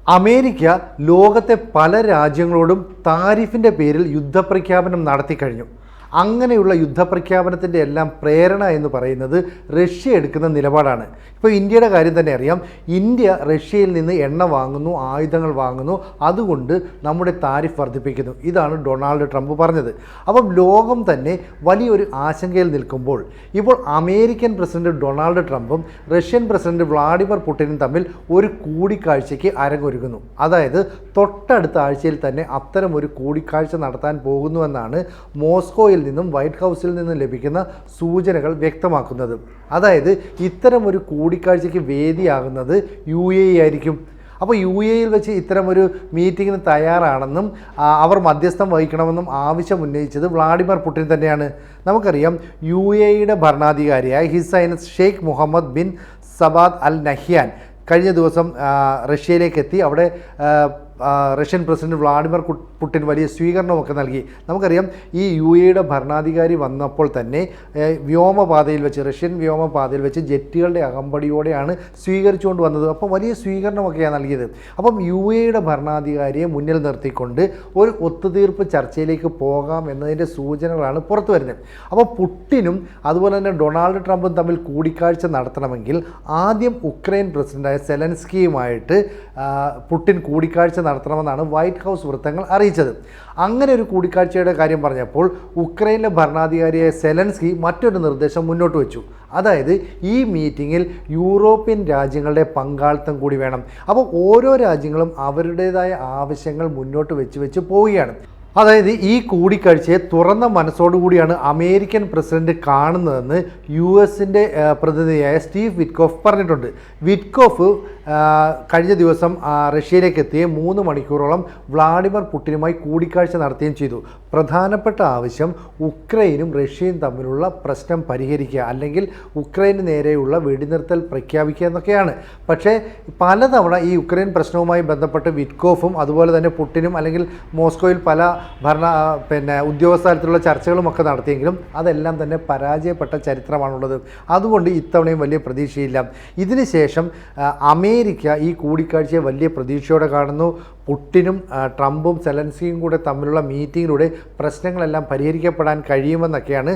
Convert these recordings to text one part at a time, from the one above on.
America ലോകത്തെ പല രാജ്യങ്ങളോടും താരിഫിൻ്റെ പേരിൽ യുദ്ധപ്രഖ്യാപനം നടത്തിക്കഴിഞ്ഞു. അങ്ങനെയുള്ള യുദ്ധപ്രഖ്യാപനത്തിൻ്റെ എല്ലാം പ്രേരണ എന്ന് പറയുന്നത് റഷ്യ എടുക്കുന്ന നിലപാടാണ്. ഇപ്പോൾ ഇന്ത്യയുടെ കാര്യം തന്നെ അറിയാം. ഇന്ത്യ റഷ്യയിൽ നിന്ന് എണ്ണ വാങ്ങുന്നു, ആയുധങ്ങൾ വാങ്ങുന്നു, അതുകൊണ്ട് നമ്മുടെ താരിഫ് വർദ്ധിപ്പിക്കുന്നു. ഇതാണ് ഡൊണാൾഡ് ട്രംപ് പറഞ്ഞത്. അപ്പം ലോകം തന്നെ വലിയൊരു ആശങ്കയിൽ നിൽക്കുമ്പോൾ ഇപ്പോൾ അമേരിക്കൻ പ്രസിഡന്റ് ഡൊണാൾഡ് ട്രംപും റഷ്യൻ പ്രസിഡന്റ് വ്ളാഡിമിർ പുടിനും തമ്മിൽ ഒരു കൂടിക്കാഴ്ചയ്ക്ക് അരങ്ങൊരുങ്ങുന്നു. അതായത് തൊട്ടടുത്ത ആഴ്ചയിൽ തന്നെ അത്തരം ഒരു കൂടിക്കാഴ്ച നടത്താൻ പോകുന്നുവെന്നാണ് മോസ്കോയിൽ നിന്നും വൈറ്റ് ഹൗസിൽ നിന്നും ലഭിക്കുന്ന സൂചനകൾ വ്യക്തമാക്കുന്നത്. അതായത് ഇത്തരം ഒരു കൂടിക്കാഴ്ചയ്ക്ക് വേദിയാകുന്നത് UAE ആയിരിക്കും. അപ്പോൾ UAEയിൽ വെച്ച് ഇത്തരം ഒരു മീറ്റിങ്ങിന് തയ്യാറാണെന്നും അവർ മധ്യസ്ഥം വഹിക്കണമെന്നും ആവശ്യം ഉന്നയിച്ചത് വ്ളാഡിമിർ പുടിൻ തന്നെയാണ്. നമുക്കറിയാം UAEയുടെ ഭരണാധികാരിയായ His Highness Sheikh Mohamed bin സബാദ് അൽ നഹ്യാൻ കഴിഞ്ഞ ദിവസം റഷ്യയിലേക്ക് എത്തി. അവിടെ റഷ്യൻ പ്രസിഡന്റ് വ്ളാഡിമിർ പുടിൻ വലിയ സ്വീകരണമൊക്കെ നൽകി. നമുക്കറിയാം ഈ UAEയുടെ ഭരണാധികാരി വന്നപ്പോൾ തന്നെ വ്യോമപാതയിൽ വെച്ച് റഷ്യൻ വ്യോമപാതയിൽ വെച്ച് ജെറ്റുകളുടെ അകമ്പടിയോടെയാണ് സ്വീകരിച്ചുകൊണ്ട് വന്നത്. അപ്പോൾ വലിയ സ്വീകരണമൊക്കെയാണ് നൽകിയത്. അപ്പം UAEയുടെ ഭരണാധികാരിയെ മുന്നിൽ നിർത്തിക്കൊണ്ട് ഒരു ഒത്തുതീർപ്പ് ചർച്ചയിലേക്ക് പോകാം എന്നതിൻ്റെ സൂചനകളാണ് പുറത്തു വരുന്നത്. അപ്പോൾ പുടിനും അതുപോലെ തന്നെ ഡൊണാൾഡ് ട്രംപും തമ്മിൽ കൂടിക്കാഴ്ച നടത്തണമെങ്കിൽ ആദ്യം ഉക്രൈൻ പ്രസിഡന്റായ സെലൻസ്കിയുമായിട്ട് പുടിൻ കൂടിക്കാഴ്ച നടത്തണമെന്നാണ് വൈറ്റ് ഹൗസ് വൃത്തങ്ങൾ അറിയിച്ചത്. അങ്ങനെ ഒരു കൂടിക്കാഴ്ചയുടെ കാര്യം പറഞ്ഞപ്പോൾ ഉക്രൈനിലെ ഭരണാധികാരിയായ സെലൻസ്കി മറ്റൊരു നിർദ്ദേശം മുന്നോട്ട് വെച്ചു. അതായത് ഈ മീറ്റിങ്ങിൽ യൂറോപ്യൻ രാജ്യങ്ങളുടെ പങ്കാളിത്തം കൂടി വേണം. അപ്പോൾ ഓരോ രാജ്യങ്ങളും അവരുടേതായ ആവശ്യങ്ങൾ മുന്നോട്ട് വെച്ച് പോവുകയാണ്. അതായത് ഈ കൂടിക്കാഴ്ചയെ തുറന്ന മനസ്സോടുകൂടിയാണ് അമേരിക്കൻ പ്രസിഡന്റ് കാണുന്നതെന്ന് US-ൻ്റെ പ്രതിനിധിയായ സ്റ്റീവ് വിറ്റ്കോഫ് പറഞ്ഞിട്ടുണ്ട്. വിറ്റ്കോഫ് കഴിഞ്ഞ ദിവസം റഷ്യയിലേക്ക് എത്തിയ 3 മണിക്കൂറോളം വ്ളാഡിമിർ പുടിനുമായി കൂടിക്കാഴ്ച നടത്തുകയും ചെയ്തു. പ്രധാനപ്പെട്ട ആവശ്യം ഉക്രൈനും റഷ്യയും തമ്മിലുള്ള പ്രശ്നം പരിഹരിക്കുക, അല്ലെങ്കിൽ ഉക്രൈന് നേരെയുള്ള വെടിനിർത്തൽ പ്രഖ്യാപിക്കുക എന്നൊക്കെയാണ്. പക്ഷേ പലതവണ ഈ ഉക്രൈൻ പ്രശ്നവുമായി ബന്ധപ്പെട്ട് വിറ്റ്കോഫും അതുപോലെ തന്നെ പുടിനും അല്ലെങ്കിൽ മോസ്കോയിൽ പല ഉദ്യോഗസ്ഥ തലത്തിലുള്ള ചർച്ചകളുമൊക്കെ നടത്തിയെങ്കിലും അതെല്ലാം തന്നെ പരാജയപ്പെട്ട ചരിത്രമാണുള്ളത്. അതുകൊണ്ട് ഇത്തവണയും വലിയ പ്രതീക്ഷയില്ല. ഇതിന് ശേഷം അമേരിക്ക ഈ കൂടിക്കാഴ്ചയെ വലിയ പ്രതീക്ഷയോടെ കാണുന്നു. പുടിനും ട്രംപും സെലൻസ്കിയും കൂടെ തമ്മിലുള്ള മീറ്റിങ്ങിലൂടെ പ്രശ്നങ്ങളെല്ലാം പരിഹരിക്കപ്പെടാൻ കഴിയുമെന്നൊക്കെയാണ്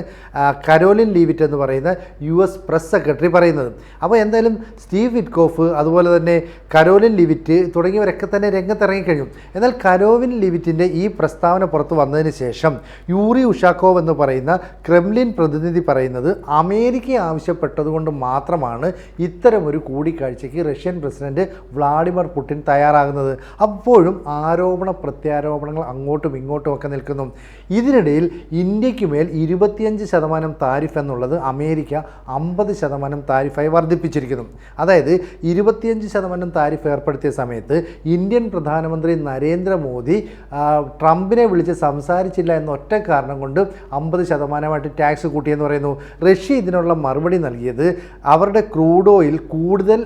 കരോലിൻ ലീവിറ്റ് എന്ന് പറയുന്ന US പ്രസ് സെക്രട്ടറി പറയുന്നത്. അപ്പോൾ എന്തായാലും സ്റ്റീവ് വിറ്റ്കോഫ് അതുപോലെ തന്നെ കരോലിൻ ലീവിറ്റ് തുടങ്ങിയവരൊക്കെ തന്നെ രംഗത്തിറങ്ങിക്കഴിഞ്ഞു. എന്നാൽ കരോലിൻ ലീവിറ്റിൻ്റെ ഈ പ്രസ്താവന പുറത്തു വന്നതിന് ശേഷം യൂറി ഉഷാക്കോവ് എന്ന് പറയുന്ന ക്രെംലിൻ പ്രതിനിധി പറയുന്നത് അമേരിക്ക ആവശ്യപ്പെട്ടതുകൊണ്ട് മാത്രമാണ് ഇത്തരമൊരു കൂടിക്കാഴ്ചയ്ക്ക് റഷ്യൻ പ്രസിഡന്റ് വ്ളാഡിമിർ പുടിൻ തയ്യാറാകുന്നത്. അപ്പോഴും ആരോപണ പ്രത്യാരോപണങ്ങൾ അങ്ങോട്ടും ഇങ്ങോട്ടും ഒക്കെ നിൽക്കുന്നു. ഇതിനിടയിൽ ഇന്ത്യക്ക് മേൽ 25% താരിഫ് എന്നുള്ളത് അമേരിക്ക 50% താരിഫായി വർദ്ധിപ്പിച്ചിരിക്കുന്നു. അതായത് 25% താരിഫ് ഏർപ്പെടുത്തിയ സമയത്ത് ഇന്ത്യൻ പ്രധാനമന്ത്രി നരേന്ദ്രമോദി ട്രംപിനെ വിളിച്ച് സംസാരിച്ചില്ല എന്ന ഒറ്റ കാരണം കൊണ്ട് 50% ടാക്സ് കൂട്ടിയെന്ന് പറയുന്നു. റഷ്യ ഇതിനുള്ള മറുപടി നൽകിയത് അവരുടെ ക്രൂഡ് ഓയിൽ കൂടുതൽ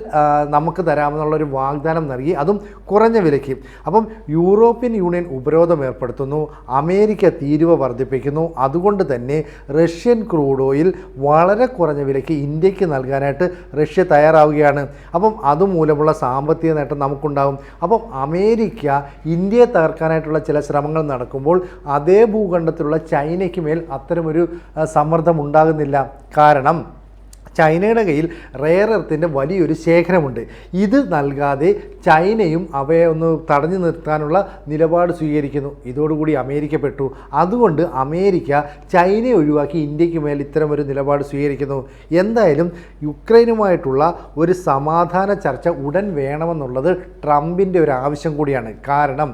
നമുക്ക് തരാമെന്നുള്ളൊരു വാഗ്ദാനം നൽകി, അതും കുറഞ്ഞ വിലയ്ക്ക്. അപ്പം യൂറോപ്യൻ യൂണിയൻ ഉപരോധം ഏർപ്പെടുത്തുന്നു, അമേരിക്ക തീരുവ വർദ്ധിപ്പിക്കുന്നു. അതുകൊണ്ട് തന്നെ റഷ്യൻ ക്രൂഡ് ഓയിൽ വളരെ കുറഞ്ഞ വിലയ്ക്ക് ഇന്ത്യക്ക് നൽകാനായിട്ട് റഷ്യ തയ്യാറാവുകയാണ്. അപ്പം അതുമൂലമുള്ള സാമ്പത്തിക നേട്ടം നമുക്കുണ്ടാകും. അപ്പം അമേരിക്ക ഇന്ത്യയെ തകർക്കാനായിട്ടുള്ള ചില ശ്രമങ്ങൾ നടക്കുമ്പോൾ അതേ ഭൂഖണ്ഡത്തിലുള്ള ചൈനയ്ക്ക് മേൽ അത്തരമൊരു സമ്മർദ്ദം ഉണ്ടാകുന്നില്ല. കാരണം ചൈനയുടെ കയ്യിൽ റെയർ എർത്തിൻ്റെ വലിയൊരു ശേഖരമുണ്ട്. ഇത് നൽകാതെ ചൈനയും അവയെ ഒന്ന് തടഞ്ഞു നിർത്താനുള്ള നിലപാട് സ്വീകരിക്കുന്നു. ഇതോടുകൂടി അമേരിക്ക പെട്ടു. അതുകൊണ്ട് അമേരിക്ക ചൈനയെ ഒഴിവാക്കി ഇന്ത്യക്ക് മേൽ ഇത്തരമൊരു നിലപാട് സ്വീകരിക്കുന്നു. എന്തായാലും യുക്രൈനുമായിട്ടുള്ള ഒരു സമാധാന ചർച്ച ഉടൻ വേണമെന്നുള്ളത് ട്രംപിൻ്റെ ഒരു ആവശ്യം കൂടിയാണ്. കാരണം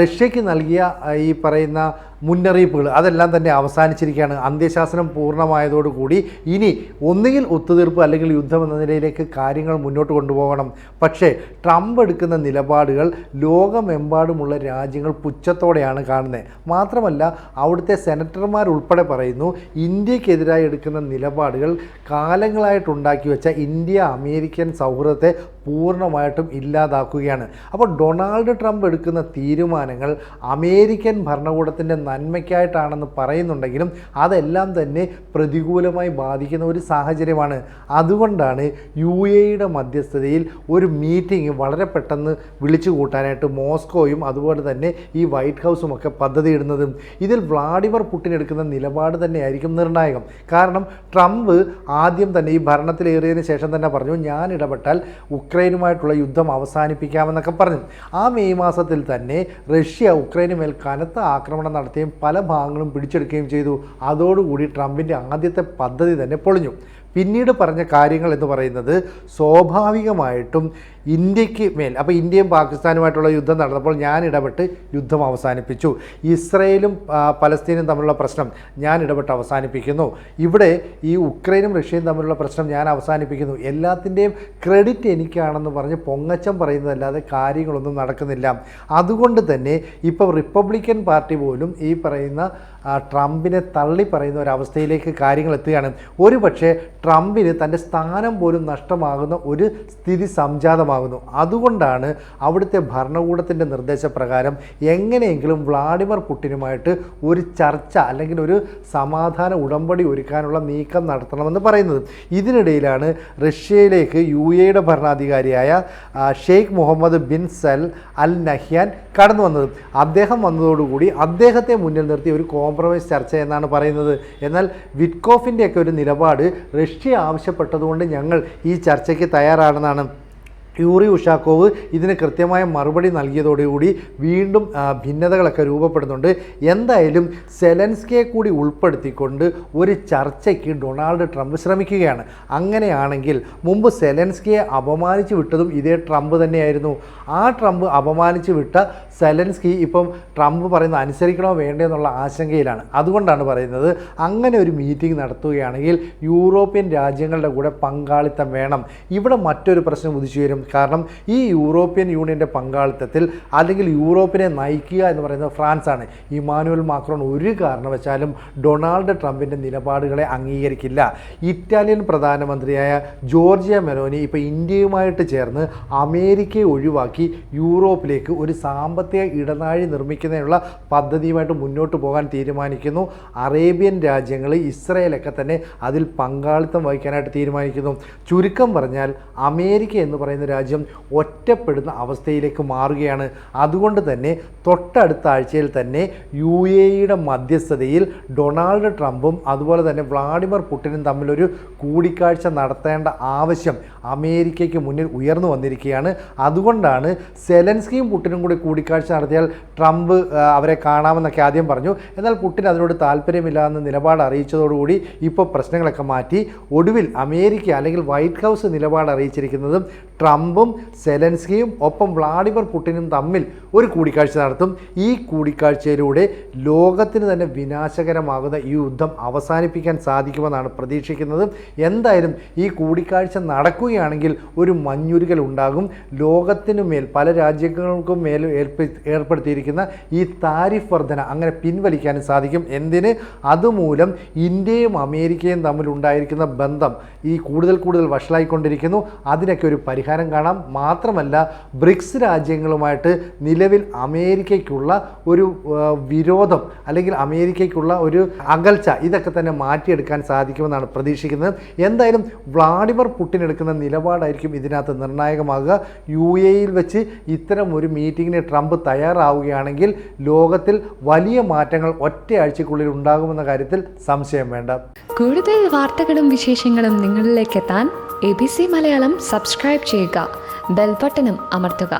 റഷ്യയ്ക്ക് നൽകിയ ഈ പറയുന്ന മുന്നറിയിപ്പുകൾ അതെല്ലാം തന്നെ അവസാനിച്ചിരിക്കുകയാണ്. അന്ത്യശാസനം പൂർണ്ണമായതോടുകൂടി ഇനി ഒന്നുകിൽ ഒത്തുതീർപ്പ് അല്ലെങ്കിൽ യുദ്ധം എന്ന നിലയിലേക്ക് കാര്യങ്ങൾ മുന്നോട്ട് കൊണ്ടുപോകണം. പക്ഷേ ട്രംപ് എടുക്കുന്ന നിലപാടുകൾ ലോകമെമ്പാടുമുള്ള രാജ്യങ്ങൾ പുച്ഛത്തോടെയാണ് കാണുന്നത്. മാത്രമല്ല അവിടുത്തെ സെനറ്റർമാരുൾപ്പെടെ പറയുന്നു ഇന്ത്യക്കെതിരായി എടുക്കുന്ന നിലപാടുകൾ കാലങ്ങളായിട്ടുണ്ടാക്കി വെച്ച ഇന്ത്യ അമേരിക്കൻ സൗഹൃദത്തെ പൂർണ്ണമായിട്ടും ഇല്ലാതാക്കുകയാണ്. അപ്പോൾ ഡൊണാൾഡ് ട്രംപ് എടുക്കുന്ന തീരുമാനങ്ങൾ അമേരിക്കൻ ഭരണകൂടത്തിൻ്റെ നന്മയ്ക്കായിട്ടാണെന്ന് പറയുന്നുണ്ടെങ്കിലും അതെല്ലാം തന്നെ പ്രതികൂലമായി ബാധിക്കുന്ന ഒരു സാഹചര്യമാണ്. അതുകൊണ്ടാണ് UAEയുടെ മധ്യസ്ഥതയിൽ ഒരു മീറ്റിംഗ് വളരെ പെട്ടെന്ന് വിളിച്ചു കൂട്ടാനായിട്ട് മോസ്കോയും അതുപോലെ തന്നെ ഈ വൈറ്റ് ഹൗസും ഒക്കെ പദ്ധതിയിടുന്നത്. ഇതിൽ വ്ളാഡിമിർ പുടിൻ എടുക്കുന്ന നിലപാട് തന്നെയായിരിക്കും നിർണായകം. കാരണം ട്രംപ് ആദ്യം തന്നെ ഈ ഭരണത്തിലേറിയതിന് ശേഷം തന്നെ പറഞ്ഞു, ഞാൻ ഇടപെട്ടാൽ ഉക്രൈനുമായിട്ടുള്ള യുദ്ധം അവസാനിപ്പിക്കാമെന്നൊക്കെ പറഞ്ഞു. ആ മെയ് മാസത്തിൽ തന്നെ റഷ്യ ഉക്രൈന് മേൽ കനത്ത ആക്രമണം നടത്തുകയും പല ഭാഗങ്ങളും പിടിച്ചെടുക്കുകയും ചെയ്തു. അതോടുകൂടി ട്രംപിൻ്റെ ആദ്യത്തെ പദ്ധതി തന്നെ പൊളിഞ്ഞു. പിന്നീട് പറഞ്ഞ കാര്യങ്ങൾ എന്ന് പറയുന്നത് സ്വാഭാവികമായിട്ടും ഇന്ത്യക്ക് മേൽ, അപ്പോൾ ഇന്ത്യയും പാകിസ്ഥാനുമായിട്ടുള്ള യുദ്ധം നടന്നപ്പോൾ ഞാൻ ഇടപെട്ട് യുദ്ധം അവസാനിപ്പിച്ചു. ഇസ്രയേലും പലസ്തീനും തമ്മിലുള്ള പ്രശ്നം ഞാൻ ഇടപെട്ട് അവസാനിപ്പിക്കുന്നു. ഇവിടെ ഈ ഉക്രൈനും റഷ്യയും തമ്മിലുള്ള പ്രശ്നം ഞാൻ അവസാനിപ്പിക്കുന്നു. എല്ലാത്തിൻ്റെയും ക്രെഡിറ്റ് എനിക്കാണെന്ന് പറഞ്ഞ് പൊങ്ങച്ചം പറയുന്നതല്ലാതെ കാര്യങ്ങളൊന്നും നടക്കുന്നില്ല. അതുകൊണ്ട് തന്നെ ഇപ്പോൾ റിപ്പബ്ലിക്കൻ പാർട്ടി പോലും ഈ പറയുന്ന ട്രംപിനെ തള്ളി പറയുന്ന ഒരവസ്ഥയിലേക്ക് കാര്യങ്ങൾ എത്തുകയാണ്. ഒരുപക്ഷെ ട്രംപിന് തൻ്റെ സ്ഥാനം പോലും നഷ്ടമാകുന്ന ഒരു സ്ഥിതി സംജാതമാകുന്നു. അതുകൊണ്ടാണ് അവിടുത്തെ ഭരണകൂടത്തിൻ്റെ നിർദ്ദേശപ്രകാരം എങ്ങനെയെങ്കിലും വ്ളാഡിമിർ പുടിനുമായിട്ട് ഒരു ചർച്ച അല്ലെങ്കിൽ ഒരു സമാധാന ഉടമ്പടി ഒരുക്കാനുള്ള നീക്കം നടത്തണമെന്ന് പറയുന്നത്. ഇതിനിടയിലാണ് റഷ്യയിലേക്ക് UAEയുടെ ഭരണാധികാരിയായ ഷെയ്ഖ് മുഹമ്മദ് ബിൻ സൽ അൽ നഹ്യാൻ കടന്നു വന്നത്. അദ്ദേഹം വന്നതോടുകൂടി അദ്ദേഹത്തെ മുന്നിൽ നിർത്തി ഒരു കോംപ്രമൈസ് ചർച്ച എന്നാണ് പറയുന്നത്. എന്നാൽ വിറ്റ്കോഫിൻ്റെയൊക്കെ ഒരു നിലപാട് റഷ്യ ആവശ്യപ്പെട്ടതുകൊണ്ട് ഞങ്ങൾ ഈ ചർച്ചയ്ക്ക് തയ്യാറാണെന്നാണ്. യൂറി ഉഷാക്കോവ് ഇതിന് കൃത്യമായ മറുപടി നൽകിയതോടുകൂടി വീണ്ടും ഭിന്നതകളൊക്കെ രൂപപ്പെടുന്നുണ്ട്. എന്തായാലും സെലൻസ്കിയെ കൂടി ഉൾപ്പെടുത്തിക്കൊണ്ട് ഒരു ചർച്ചയ്ക്ക് ഡൊണാൾഡ് ട്രംപ് ശ്രമിക്കുകയാണ്. അങ്ങനെയാണെങ്കിൽ മുമ്പ് സെലൻസ്കിയെ അപമാനിച്ചു വിട്ടതും ഇതേ ട്രംപ് തന്നെയായിരുന്നു. ആ ട്രംപ് അപമാനിച്ചു വിട്ട സെലൻസ്കി ഇപ്പം ട്രംപ് പറയുന്നത് അനുസരിക്കണോ വേണ്ടോ എന്നുള്ള ആശങ്കയിലാണ്. അതുകൊണ്ടാണ് പറയുന്നത് അങ്ങനെ ഒരു മീറ്റിംഗ് നടത്തുകയാണെങ്കിൽ യൂറോപ്യൻ രാജ്യങ്ങളുടെ കൂടെ പങ്കാളിത്തം വേണം. ഇവിടെ മറ്റൊരു പ്രശ്നം ഉദിച്ചു വരും. കാരണം ഈ യൂറോപ്യൻ യൂണിയൻ്റെ പങ്കാളിത്തത്തിൽ അല്ലെങ്കിൽ യൂറോപ്പിനെ നയിക്കുക എന്ന് പറയുന്നത് ഫ്രാൻസാണ്. ഇമാനുവൽ മാക്രോൺ ഒരു കാരണവശാലും ഡൊണാൾഡ് ട്രംപിൻ്റെ നിലപാടുകളെ അംഗീകരിക്കില്ല. ഇറ്റാലിയൻ പ്രധാനമന്ത്രിയായ ജോർജിയ മെലോനി ഇപ്പോൾ ഇന്ത്യയുമായിട്ട് ചേർന്ന് അമേരിക്കയെ ഒഴിവാക്കി യൂറോപ്പിലേക്ക് ഒരു സാമ്പത്തിക ഇടനാഴി നിർമ്മിക്കുന്നതിനുള്ള പദ്ധതിയുമായിട്ട് മുന്നോട്ട് പോകാൻ തീരുമാനിക്കുന്നു. അറേബ്യൻ രാജ്യങ്ങൾ, ഇസ്രയേലൊക്കെ തന്നെ അതിൽ പങ്കാളിത്തം വഹിക്കാനായിട്ട് തീരുമാനിക്കുന്നു. ചുരുക്കം പറഞ്ഞാൽ അമേരിക്ക എന്ന് പറയുന്ന രാജ്യം ഒറ്റപ്പെടുന്ന അവസ്ഥയിലേക്ക് മാറുകയാണ്. അതുകൊണ്ട് തന്നെ തൊട്ടടുത്ത ആഴ്ചയിൽ തന്നെ UAEയുടെ മധ്യസ്ഥതയിൽ ഡൊണാൾഡ് ട്രംപും അതുപോലെ തന്നെ വ്ളാഡിമിർ പുടിനും തമ്മിലൊരു കൂടിക്കാഴ്ച നടത്തേണ്ട ആവശ്യം അമേരിക്കയ്ക്ക് മുന്നിൽ ഉയർന്നു വന്നിരിക്കുകയാണ്. അതുകൊണ്ടാണ് സെലൻസ്കിയും പുടിനും കൂടി കൂടിക്കാഴ്ച നടത്തിയാൽ ട്രംപ് അവരെ കാണാമെന്നൊക്കെ ആദ്യം പറഞ്ഞു. എന്നാൽ പുടിൻ അതിനോട് താല്പര്യമില്ല എന്ന നിലപാട് അറിയിച്ചതോടുകൂടി ഇപ്പോൾ പ്രശ്നങ്ങളൊക്കെ മാറ്റി ഒടുവിൽ അമേരിക്ക അല്ലെങ്കിൽ വൈറ്റ് ഹൗസ് നിലപാട് അറിയിച്ചിരിക്കുന്നതും ട്രംപും സെലൻസ്കിയും ഒപ്പം വ്ളാഡിമിർ പുടിനും തമ്മിൽ ഒരു കൂടിക്കാഴ്ച നടത്തും. ഈ കൂടിക്കാഴ്ചയിലൂടെ ലോകത്തിന് തന്നെ വിനാശകരമാകുന്ന ഈ യുദ്ധം അവസാനിപ്പിക്കാൻ സാധിക്കുമെന്നാണ് പ്രതീക്ഷിക്കുന്നത്. എന്തായാലും ഈ കൂടിക്കാഴ്ച നടക്കുകയാണെങ്കിൽ ഒരു മഞ്ഞുരുകൽ ഉണ്ടാകും. ലോകത്തിനു മേൽ പല രാജ്യങ്ങൾക്കും മേൽ ഏർപ്പെടുത്തിയിരിക്കുന്ന ഈ താരിഫ് വർധന അങ്ങനെ പിൻവലിക്കാനും സാധിക്കും. എന്തിന്? അതുമൂലം ഇന്ത്യയും അമേരിക്കയും തമ്മിലുണ്ടായിരിക്കുന്ന ബന്ധം ഈ കൂടുതൽ വഷളായിക്കൊണ്ടിരിക്കുന്നു. അതിനൊക്കെ ഒരു പരിഹാരം കാണാം. മാത്രമല്ല ബ്രിക്സ് രാജ്യങ്ങളുമായിട്ട് നിലവിൽ അമേരിക്കയ്ക്കുള്ള ഒരു വിരോധം അല്ലെങ്കിൽ അമേരിക്കയ്ക്കുള്ള ഒരു അകൽച്ച ഇതൊക്കെ തന്നെ മാറ്റിയെടുക്കാൻ സാധിക്കുമെന്നാണ് പ്രതീക്ഷിക്കുന്നത്. എന്തായാലും വ്ളാഡിമിർ പുടിൻ എടുക്കുന്ന നിലപാടായിരിക്കും ഇതിനകത്ത് നിർണായകമാകുക. UAEയിൽ വെച്ച് ഇത്തരം ഒരു മീറ്റിങ്ങിന് ട്രംപ് തയ്യാറാവുകയാണെങ്കിൽ ലോകത്തിൽ വലിയ മാറ്റങ്ങൾ ഒറ്റയാഴ്ചക്കുള്ളിൽ ഉണ്ടാകുമെന്ന കാര്യത്തിൽ സംശയം വേണ്ട. കൂടുതൽ വാർത്തകളും വിശേഷങ്ങളും നിങ്ങളിലേക്ക് എത്താൻ ABC മലയാളം സബ്സ്ക്രൈബ് ചെയ്യുക, ബെൽ ബട്ടണും അമർത്തുക.